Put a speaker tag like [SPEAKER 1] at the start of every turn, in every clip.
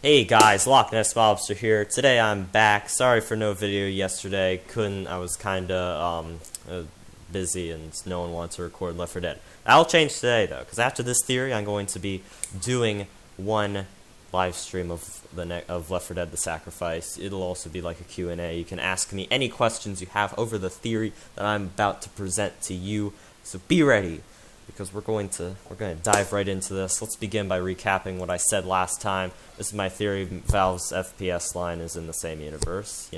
[SPEAKER 1] Hey guys, Loch Ness Mobster here. Today I'm back. Sorry for no video yesterday. I was kinda busy and no one wanted to record Left 4 Dead. That'll change today though, because after this theory I'm going to be doing one live stream of Left 4 Dead: The Sacrifice. It'll also be like a Q&A. You can ask me any questions you have over the theory that I'm about to present to you. So be ready, because we're going to dive right into this. Let's begin by recapping what I said last time. This is my theory. Valve's FPS line is in the same universe.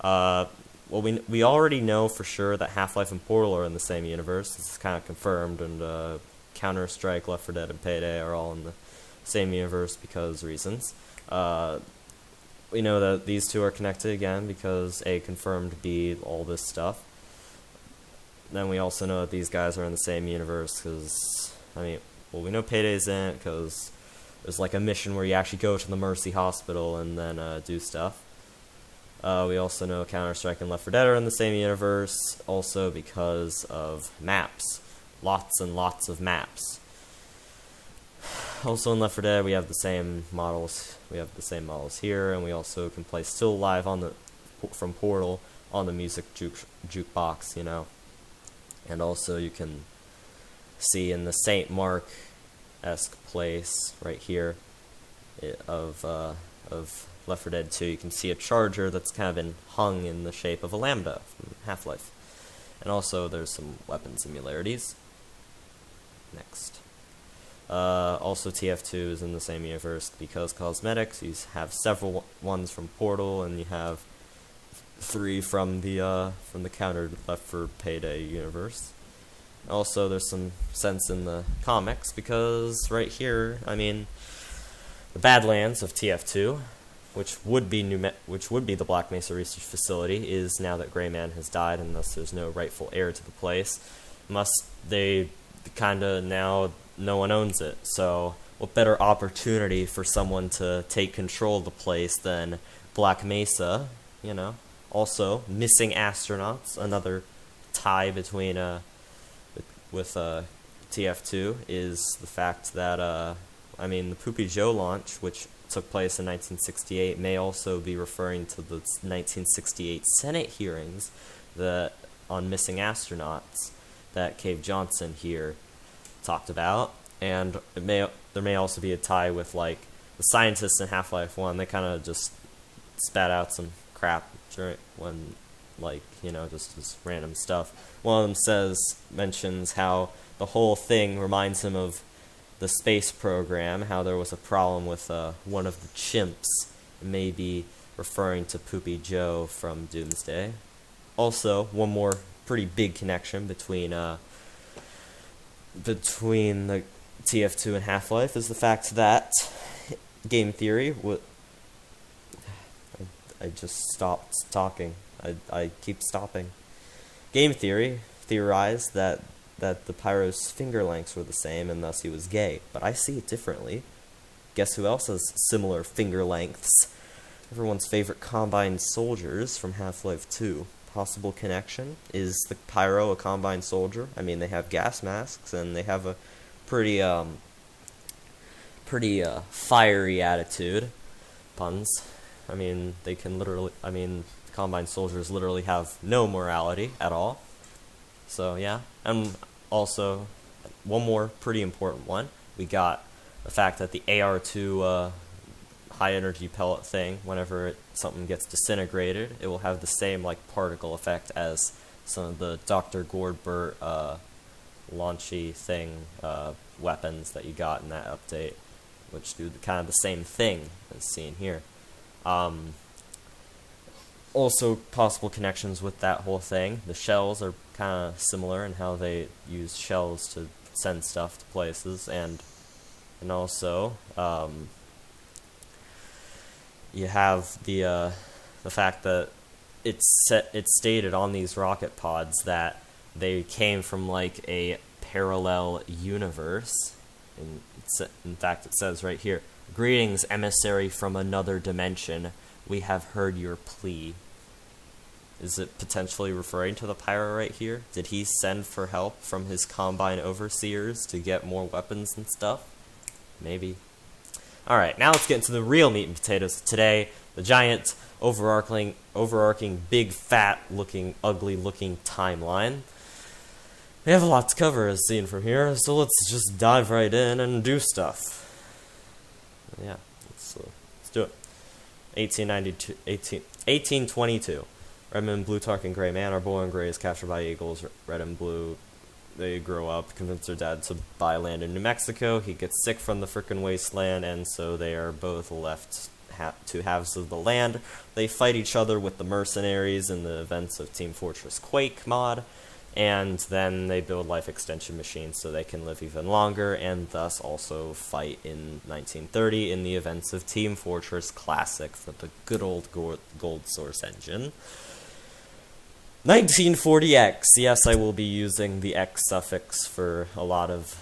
[SPEAKER 1] Well, we already know for sure that Half-Life and Portal are in the same universe. This is kind of confirmed, and Counter-Strike, Left 4 Dead, and Payday are all in the same universe because reasons. We know that these two are connected again because A confirmed, B all this stuff. Then we also know that these guys are in the same universe because, we know Payday's in it because there's like a mission where you actually go to the Mercy Hospital and then do stuff. We also know Counter-Strike and Left 4 Dead are in the same universe, also because of maps. Lots and lots of maps. Also in Left 4 Dead we have the same models. We have the same models here, and we also can play Still Alive from Portal on the music jukebox, And also you can see in the St. Mark-esque place right here of Left 4 Dead 2, you can see a charger that's kind of been hung in the shape of a Lambda from Half-Life. And also there's some weapon similarities. Next. Also TF2 is in the same universe because cosmetics. You have several ones from Portal, and you have 3 from the Counter Left for Payday universe. Also, there's some sense in the comics because right here, the Badlands of TF2, which would be the Black Mesa Research Facility, is now that Gray Man has died, and thus there's no rightful heir to the place. Now no one owns it. So, what better opportunity for someone to take control of the place than Black Mesa? Also, missing astronauts, another tie between with TF2 is the fact that the Poopy Joe launch, which took place in 1968, may also be referring to the 1968 Senate hearings on missing astronauts that Cave Johnson here talked about, and there may also be a tie with like the scientists in Half-Life 1. They kind of just spat out some crap when just random stuff. One of them mentions how the whole thing reminds him of the space program, how there was a problem with one of the chimps, maybe referring to Poopy Joe from Doomsday. Also, one more pretty big connection between the TF2 and Half-Life is the fact that game theory I just stopped talking. I keep stopping. Game theory theorized that the Pyro's finger lengths were the same and thus he was gay, but I see it differently. Guess who else has similar finger lengths? Everyone's favorite Combine soldiers from Half-Life 2. Possible connection? Is the Pyro a Combine soldier? They have gas masks and they have a pretty fiery attitude. Puns. They can literally, Combine soldiers literally have no morality at all. So, yeah. And also, one more pretty important one. We got the fact that the AR2 high-energy pellet thing, whenever something gets disintegrated, it will have the same, particle effect as some of the Dr. Gordbert launchy thing weapons that you got in that update, which do kind of the same thing as seen here. Also, possible connections with that whole thing. The shells are kind of similar in how they use shells to send stuff to places, and also you have the fact that it's stated on these rocket pods that they came from a parallel universe. In fact, it says right here, "Greetings, emissary from another dimension. We have heard your plea." Is it potentially referring to the Pyro right here? Did he send for help from his Combine overseers to get more weapons and stuff? Maybe. Alright, now let's get into the real meat and potatoes of today. The giant, overarching, big, fat-looking, ugly-looking timeline. We have a lot to cover as seen from here, so let's just dive right in and do stuff. Yeah, let's do it. 1822. Redmond, Blutarch, and Gray Man are born. Gray is captured by eagles. Red and Blue, they grow up, convince their dad to buy land in New Mexico. He gets sick from the frickin' wasteland, and so they are both left two halves of the land. They fight each other with the mercenaries in the events of Team Fortress Quake mod, and then they build life extension machines so they can live even longer, and thus also fight in 1930 in the events of Team Fortress Classic for the good old Gold Source engine. 1940X. Yes, I will be using the X suffix for a lot of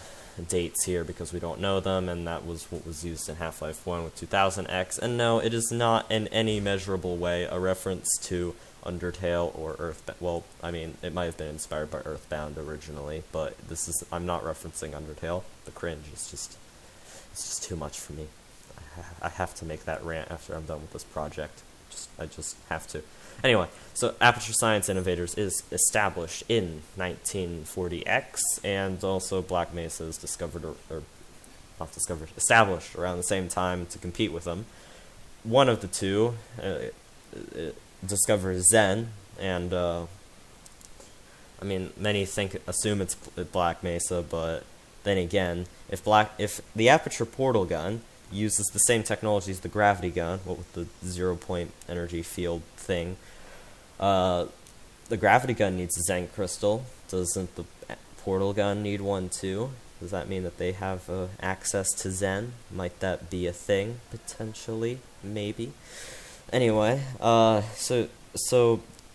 [SPEAKER 1] dates here because we don't know them, and that was what was used in Half-Life 1 with 2000X. And no, it is not in any measurable way a reference to Undertale or Earthbound. Well, I mean, it might have been inspired by Earthbound originally, but I'm not referencing Undertale. The cringe is it's just too much for me. I have to make that rant after I'm done with this project. I just have to. Anyway, so Aperture Science Innovators is established in 1940X, and also Black Mesa is established around the same time to compete with them. One of the two discovers Zen, and I mean, many assume it's Black Mesa, but then again, if the Aperture Portal gun uses the same technology as the gravity gun, what with the 0-point energy field thing, the gravity gun needs a Zen crystal. Doesn't the portal gun need one too? Does that mean that they have access to Zen? Might that be a thing potentially? Maybe. Anyway, so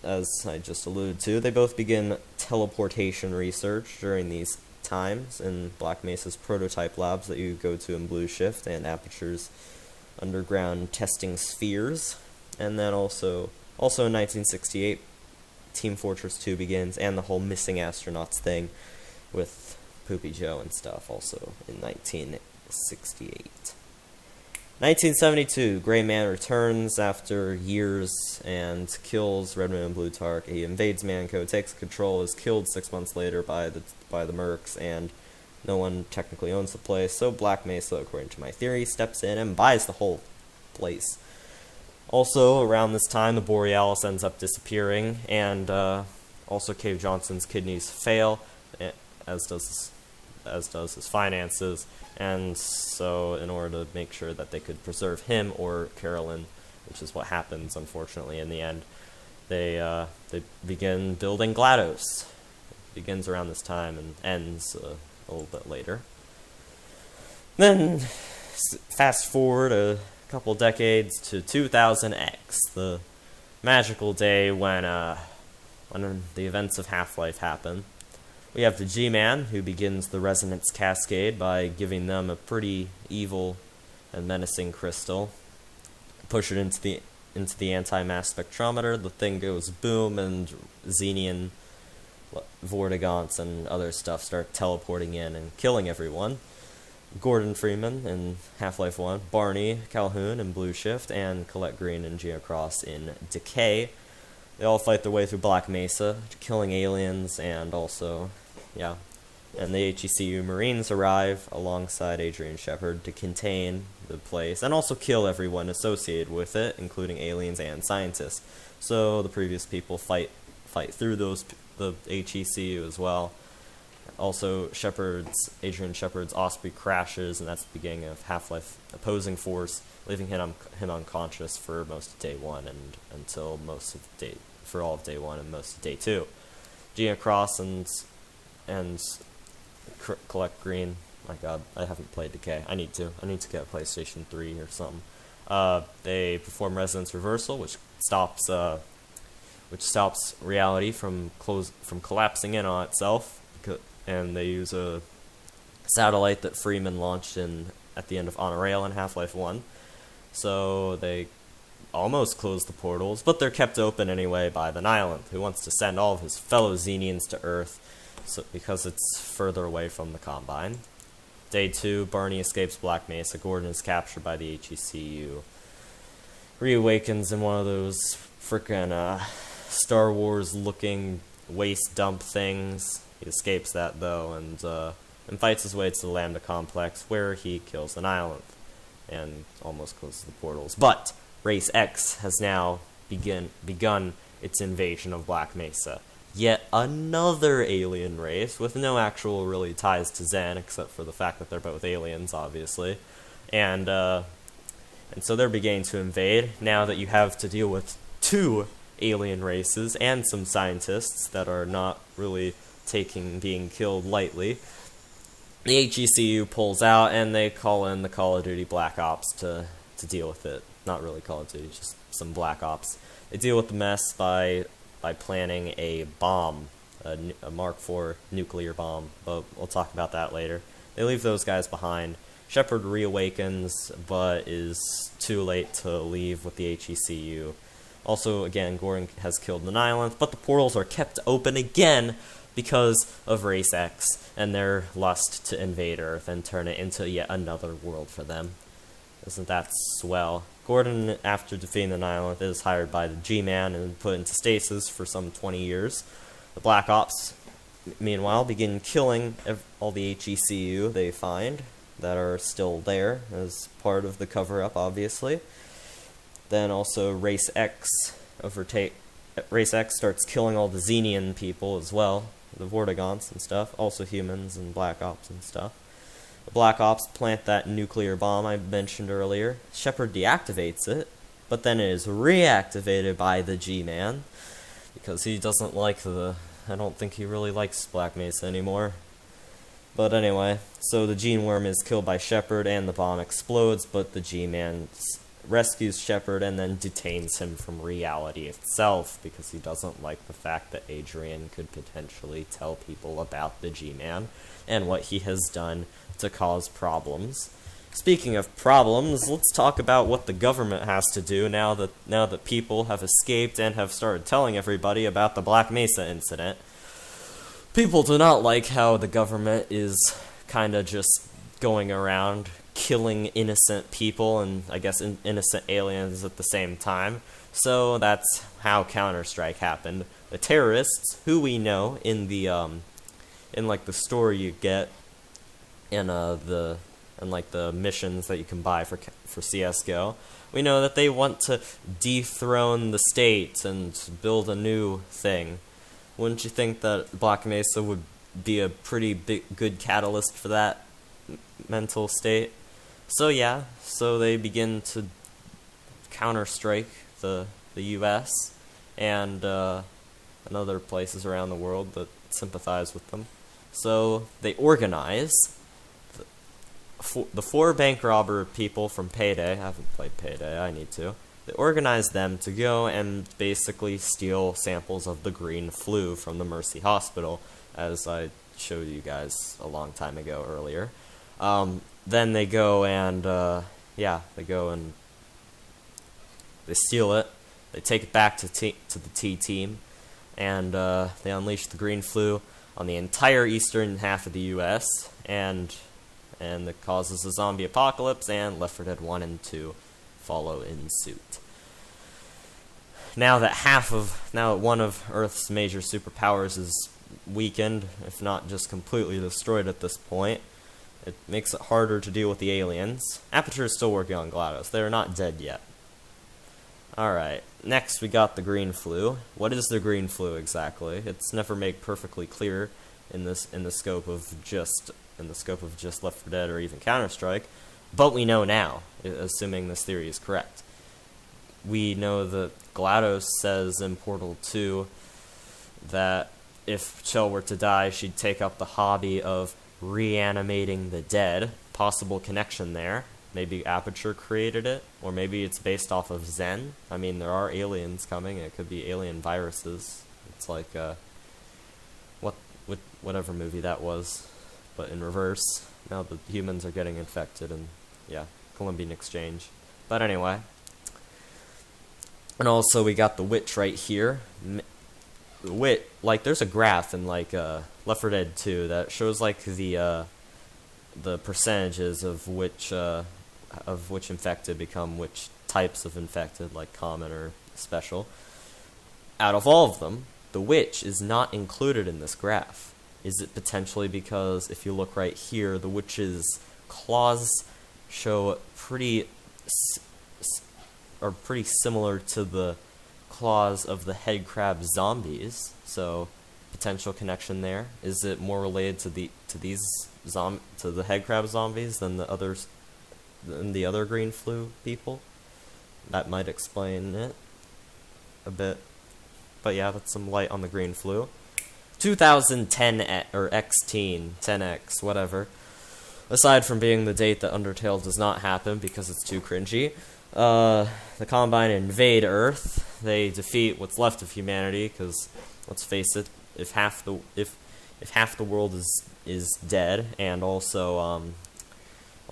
[SPEAKER 1] as I just alluded to, they both begin teleportation research during these times in Black Mesa's prototype labs that you go to in Blue Shift and Aperture's underground testing spheres. And then also in 1968, Team Fortress 2 begins, and the whole missing astronauts thing with Poopy Joe and stuff, also in 1968. 1972, Gray Man returns after years and kills Redmond and Blutarch. He invades Manco, takes control, is killed 6 months later by the mercs, and no one technically owns the place, so Black Mesa, according to my theory, steps in and buys the whole place. Also, around this time, the Borealis ends up disappearing, and also Cave Johnson's kidneys fail, as does his finances, and so in order to make sure that they could preserve him or Carolyn, which is what happens, unfortunately, in the end, they begin building GLaDOS. It begins around this time and ends a little bit later. Then, fast forward a couple decades to 2000X, the magical day when the events of Half-Life happen. We have the G-Man, who begins the Resonance Cascade by giving them a pretty evil and menacing crystal. Push it into the anti-mass spectrometer, the thing goes boom, and Xenian Vortigaunts and other stuff start teleporting in and killing everyone. Gordon Freeman in Half-Life 1, Barney Calhoun in Blue Shift, and Colette Green and Gia Cross in Decay. They all fight their way through Black Mesa, killing aliens, and also, yeah. And the HECU Marines arrive alongside Adrian Shepard to contain the place, and also kill everyone associated with it, including aliens and scientists. So the previous people fight through the HECU as well. Also, Adrian Shepard's Osprey crashes, and that's the beginning of Half-Life Opposing Force, leaving him unconscious for most of Day 1 and for all of Day 1 and most of Day 2. Gia Cross and Colette Green. My God, I haven't played Decay. I need to get a PlayStation 3 or something. They perform resonance reversal, which stops reality from collapsing in on itself. And they use a satellite that Freeman launched at the end of Honor Rail in Half-Life 1. So they almost close the portals, but they're kept open anyway by the Nihilith, who wants to send all of his fellow Xenians to Earth because it's further away from the Combine. Day 2, Barney escapes Black Mesa. Gordon is captured by the HECU. Reawakens in one of those frickin' Star Wars-looking waste dump things. He escapes that, though, and fights his way to the Lambda Complex, where he kills an island and almost closes the portals. But Race X has now begun its invasion of Black Mesa. Yet another alien race with no actual really ties to Zen, except for the fact that they're both aliens, obviously. And so they're beginning to invade, now that you have to deal with two alien races and some scientists that are not really being killed lightly. The HECU pulls out, and they call in the Call of Duty Black Ops to deal with it. Not really Call of Duty, just some Black Ops. They deal with the mess by planning a bomb, a Mark IV nuclear bomb, but we'll talk about that later. They leave those guys behind. Shepard reawakens, but is too late to leave with the HECU. Also, again, Gordon has killed an island, but the portals are kept open again because of Race X and their lust to invade Earth and turn it into yet another world for them. Isn't that swell? Gordon, after defeating an island, is hired by the G-Man and put into stasis for some 20 years. The Black Ops, meanwhile, begin killing all the HECU they find that are still there as part of the cover-up, obviously. Then also Race X starts killing all the Xenian people as well, the Vortigaunts and stuff, also humans and Black Ops and stuff. The Black Ops plant that nuclear bomb I mentioned earlier. Shepard deactivates it, but then it is reactivated by the G-Man, because he doesn't like I don't think he really likes Black Mesa anymore. But anyway, so the Gene Worm is killed by Shepard and the bomb explodes, but the G-Man rescues Shepard and then detains him from reality itself because he doesn't like the fact that Adrian could potentially tell people about the G-Man and what he has done to cause problems. Speaking of problems, let's talk about what the government has to do now that people have escaped and have started telling everybody about the Black Mesa incident. People do not like how the government is kind of just going around killing innocent people and, I guess, innocent aliens at the same time. So that's how Counter-Strike happened. The terrorists, who we know in the like the store you get in the missions that you can buy for CS:GO, we know that they want to dethrone the state and build a new thing. Wouldn't you think that Black Mesa would be a pretty good catalyst for that mental state? So yeah, so they begin to counter-strike the U.S. and other places around the world that sympathize with them. So they organize the four bank robber people from Payday. I haven't played Payday, I need to. They organize them to go and basically steal samples of the green flu from the Mercy Hospital, as I showed you guys a long time ago earlier. Then they go and, they steal it, they take it back to the T-Team, and they unleash the green flu on the entire eastern half of the U.S., and it causes a zombie apocalypse, and Left 4 Dead 1 and 2 follow in suit. Now that one of Earth's major superpowers is weakened, if not just completely destroyed at this point, it makes it harder to deal with the aliens. Aperture is still working on GLaDOS. They're not dead yet. Alright, next we got the green flu. What is the green flu exactly? It's never made perfectly clear in the scope of just Left 4 Dead or even Counter-Strike, but we know now, assuming this theory is correct. We know that GLaDOS says in Portal 2 that if Chell were to die, she'd take up the hobby of reanimating the dead. Possible connection there. Maybe Aperture created it, or maybe it's based off of Zen. I mean, there are aliens coming. It could be alien viruses. It's like whatever movie that was, but in reverse. Now the humans are getting infected, and yeah, Columbian Exchange. But anyway, and also we got the Witch right here. There's a graph in Left 4 Dead 2 that shows like the the percentages of which infected become which types of infected, like common or special. Out of all of them, the witch is not included in this graph. Is it potentially because if you look right here, the witch's claws show pretty similar to the claws of the head crab zombies? So potential connection there. Is it more related to the head crab zombies than the other green flu people? That might explain it a bit. But yeah, that's some light on the green flu. 2010 or X-teen, 10X, whatever. Aside from being the date that Undertale does not happen because it's too cringy, the Combine invade Earth. They defeat what's left of humanity. Because let's face it, if half the world is dead, and also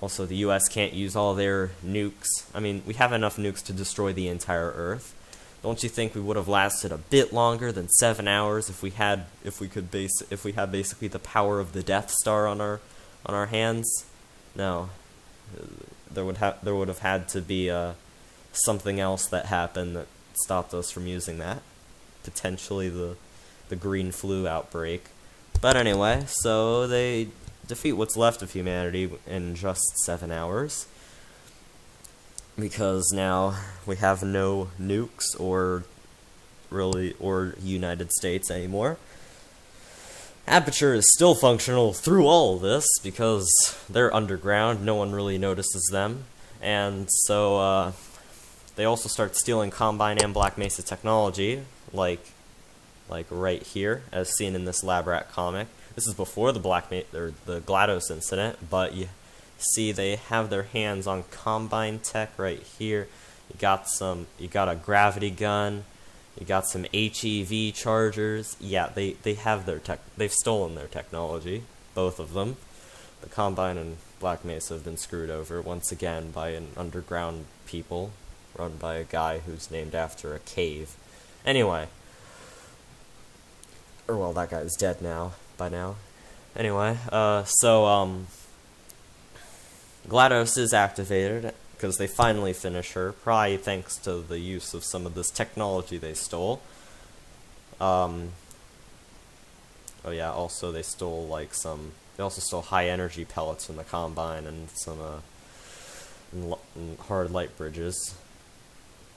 [SPEAKER 1] the U.S. can't use all their nukes. I mean, we have enough nukes to destroy the entire Earth. Don't you think we would have lasted a bit longer than 7 hours if we had basically the power of the Death Star on our hands? No, there would have had to be something else that happened that stopped us from using that. Potentially the green flu outbreak. But anyway, so they defeat what's left of humanity in just 7 hours. Because now we have no nukes or United States anymore. Aperture is still functional through all of this because they're underground, no one really notices them. And so they also start stealing Combine and Black Mesa technology, like right here, as seen in this Lab Rat comic. This is before the the GLaDOS incident, but you see they have their hands on Combine tech right here. You got a gravity gun, you got some HEV chargers. Yeah, they have their they've stolen their technology, both of them. The Combine and Black Mesa have been screwed over once again by an underground people run by a guy who's named after a cave. Anyway, or well, that guy's dead by now. Anyway, GLaDOS is activated because they finally finish her, probably thanks to the use of some of this technology they stole. Oh yeah, also they stole they also stole high energy pellets from the Combine and some hard light bridges.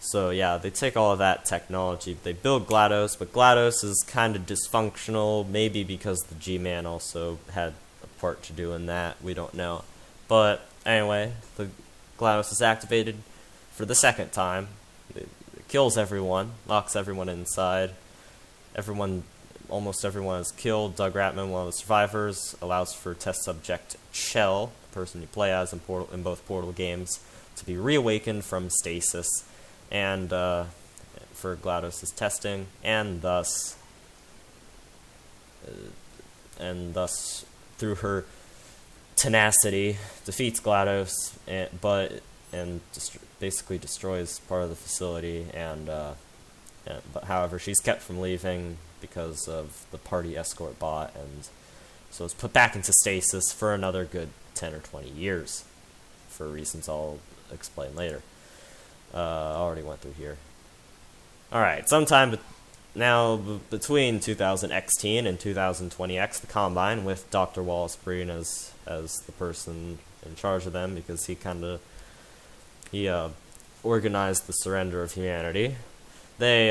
[SPEAKER 1] So yeah, they take all of that technology, they build GLaDOS, but GLaDOS is kind of dysfunctional, maybe because the G-Man also had a part to do in that, we don't know. But anyway, the GLaDOS is activated for the second time. It kills everyone, locks everyone inside. Almost everyone is killed. Doug Ratman, one of the survivors, allows for test subject Chell, the person you play as in both Portal games, to be reawakened from stasis, and for GLaDOS's testing, and thus through her tenacity, defeats GLaDOS, and basically destroys part of the facility. But however, she's kept from leaving because of the party escort bot, and so it's put back into stasis for another good 10 or 20 years, for reasons I'll explain later. I already went through here. Alright, sometime between 2000 X-teen and 2020X, the Combine, with Dr. Wallace Breen as the person in charge of them, because he organized the surrender of humanity. They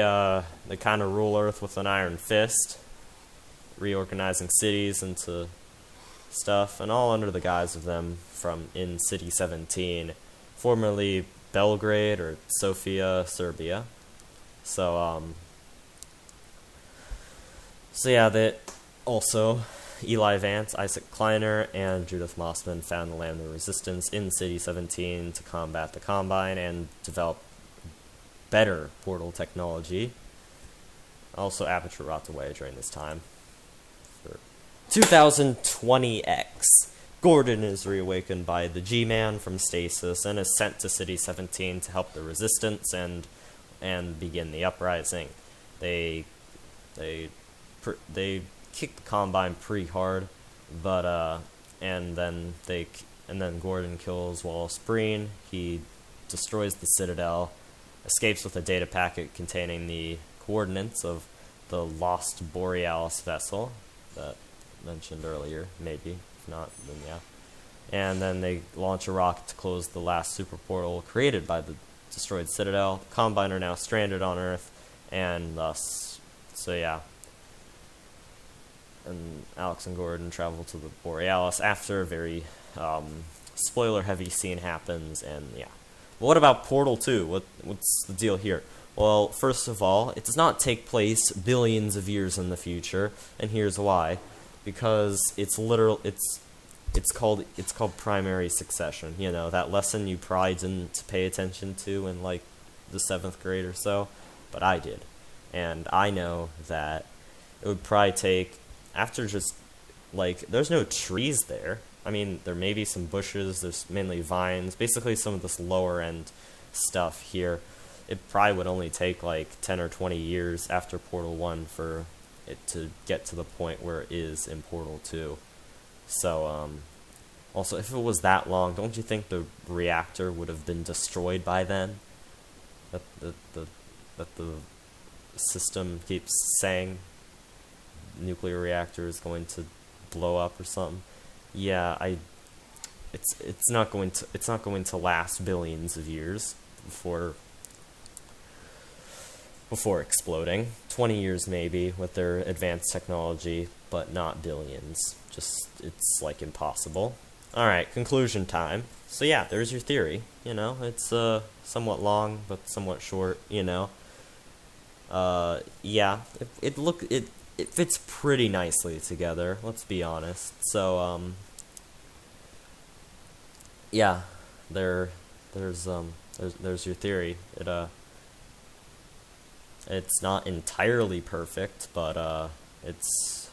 [SPEAKER 1] kind of rule Earth with an iron fist, reorganizing cities into stuff, and all under the guise of them from in City 17, formerly Belgrade or Sofia, Serbia. So yeah, that also Eli Vance, Isaac Kleiner, and Judith Mossman found the Land of Resistance in City 17 to combat the Combine and develop better portal technology. Also, Aperture rots away during this time. For 2020X, Gordon is reawakened by the G-Man from stasis and is sent to City 17 to help the Resistance and begin the uprising. They kick the Combine pretty hard, but and then Gordon kills Wallace Breen. He destroys the Citadel, escapes with a data packet containing the coordinates of the lost Borealis vessel that mentioned earlier, maybe. If not, then yeah. And then they launch a rocket to close the last super portal created by the destroyed Citadel. The Combine are now stranded on Earth, and thus, so yeah. And Alex and Gordon travel to the Borealis after a very spoiler-heavy scene happens, and yeah. But what about Portal 2? What's the deal here? Well, first of all, it does not take place billions of years in the future, and here's why. Because it's called primary succession. You know, that lesson you probably didn't pay attention to in like the 7th grade or so, but I did. And I know that it would probably take, after just, like, there's no trees there. I mean, there may be some bushes, there's mainly vines, basically some of this lower end stuff here. It probably would only take like 10 or 20 years after Portal 1 for it to get to the point where it is in Portal 2. So, also, if it was that long, don't you think the reactor would have been destroyed by then? That the system keeps saying nuclear reactor is going to blow up or something. Yeah, it's not going to last billions of years before exploding. 20 years maybe with their advanced technology, but not billions. Just, it's like impossible. Alright, conclusion time. So yeah, there's your theory. You know, it's somewhat long, but somewhat short, you know. Yeah, it fits pretty nicely together, let's be honest. So, yeah, there's your theory. It's not entirely perfect, but it's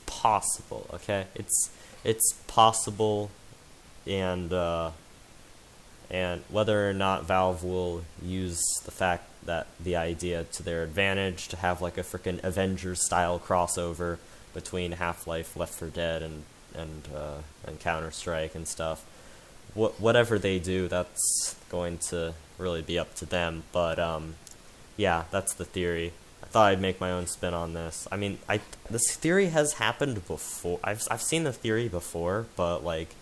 [SPEAKER 1] possible, okay? It's possible, and whether or not Valve will use the idea to their advantage to have like a frickin' Avengers style crossover between Half-Life, Left 4 Dead, and Counter-Strike and stuff. Whatever they do, that's going to really be up to them. But yeah, that's the theory. I thought I'd make my own spin on this. I mean, this theory has happened before. I've seen the theory before, but like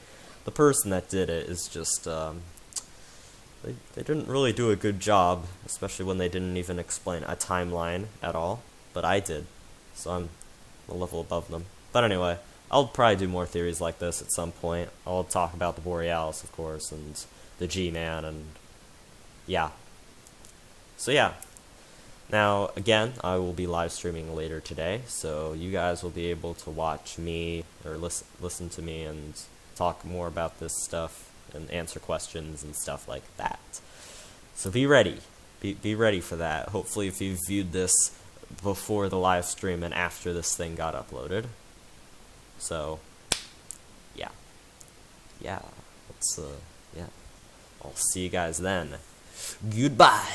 [SPEAKER 1] the person that did it is just they didn't really do a good job, especially when they didn't even explain a timeline at all. But I did, so I'm a level above them. But anyway, I'll probably do more theories like this at some point. I'll talk about the Borealis, of course, and the G-Man, and yeah. So yeah. Now, again, I will be live streaming later today, so you guys will be able to watch me, or listen to me, and talk more about this stuff, and answer questions and stuff like that. So be ready. Be ready for that. Hopefully if you viewed this before the live stream and after this thing got uploaded. So, yeah. Yeah. Let's, yeah. I'll see you guys then. Goodbye.